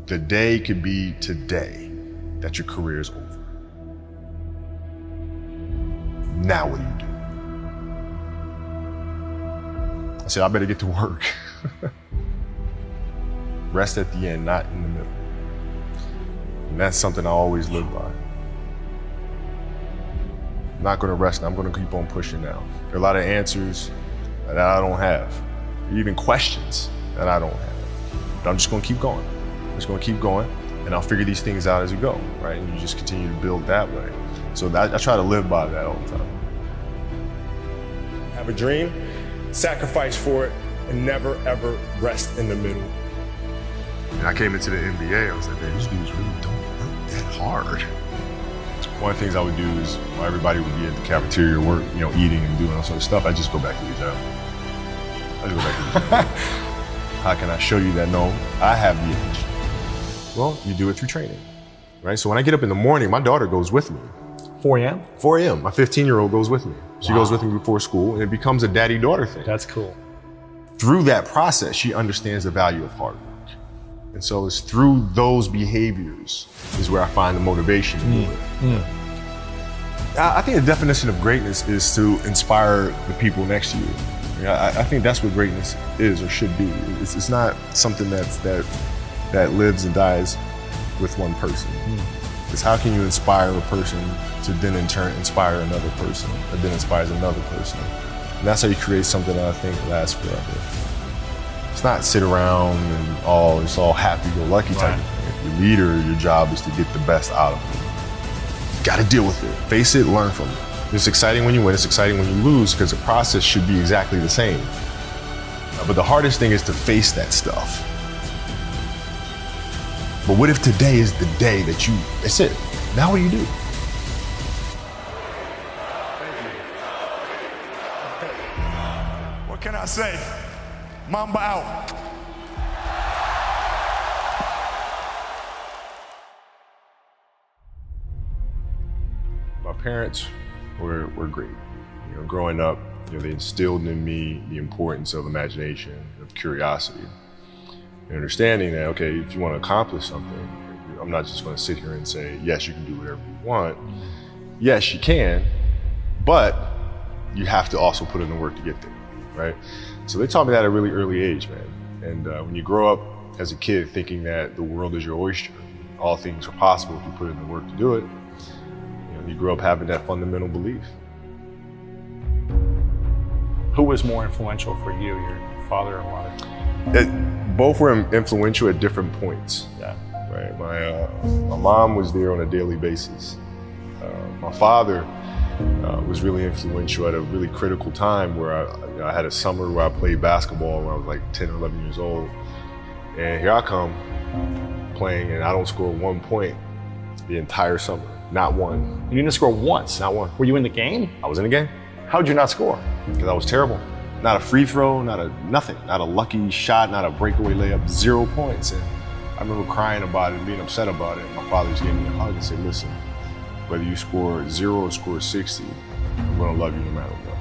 The day could be today that your career is over. Now what do you do? I said, I better get to work. Rest at the end, not in the middle. And that's something I always live by. I'm not gonna rest, I'm gonna keep on pushing now. There are a lot of answers that I don't have, even questions that I don't have. But I'm just gonna keep going. I'm just gonna keep going, and I'll figure these things out as we go, right? And you just continue to build that way. So I try to live by that all the time. Have a dream, sacrifice for it, and never ever rest in the middle. And I came into the NBA, I was like, man, these dudes really don't work that hard. One of the things I would do is, while everybody would be at the cafeteria work, eating and doing all sorts of stuff, I just go back to the job. I just go back to the job. How can I show you that, no, I have the edge? Well, you do it through training, right? So when I get up in the morning, my daughter goes with me. 4 a.m.? 4 a.m. My 15-year-old goes with me. She goes with me before school, and it becomes a daddy-daughter thing. That's cool. Through that process, she understands the value of hard work. And so it's through those behaviors is where I find the motivation to do it. I think the definition of greatness is to inspire the people next to you. I think that's what greatness is or should be. It's not something that lives and dies with one person. It's how can you inspire a person to then in turn inspire another person, that then inspires another person. And that's how you create something that I think lasts forever. It's not sit around and it's all happy-go-lucky type of thing. If you're a leader, your job is to get the best out of it. You gotta deal with it, face it, learn from it. It's exciting when you win, it's exciting when you lose, because the process should be exactly the same. But the hardest thing is to face that stuff. But what if today is the day that that's it. Now what do you do? What can I say? Mamba out. My parents were great. Growing up, they instilled in me the importance of imagination, of curiosity, and understanding that, okay, if you want to accomplish something, I'm not just going to sit here and say, yes, you can do whatever you want. Yes, you can, but you have to also put in the work to get there, right? So they taught me that at a really early age, man. And when you grow up as a kid thinking that the world is your oyster, all things are possible if you put in the work to do it, you grow up having that fundamental belief. Who was more influential for you, your father or mother? Both were influential at different points. Yeah. Right. My mom was there on a daily basis. My father was really influential at a really critical time where I had a summer where I played basketball when I was like 10 or 11 years old. And here I come playing and I don't score 1 point the entire summer. Not one. You didn't score once? Not one. Were you in the game? I was in the game. How'd you not score? Because I was terrible. Not a free throw, nothing. Not a lucky shot, not a breakaway layup, 0 points. And I remember crying about it and being upset about it. My father just gave me a hug and said, listen, whether you score 0 or score 60, I'm gonna love you no matter what.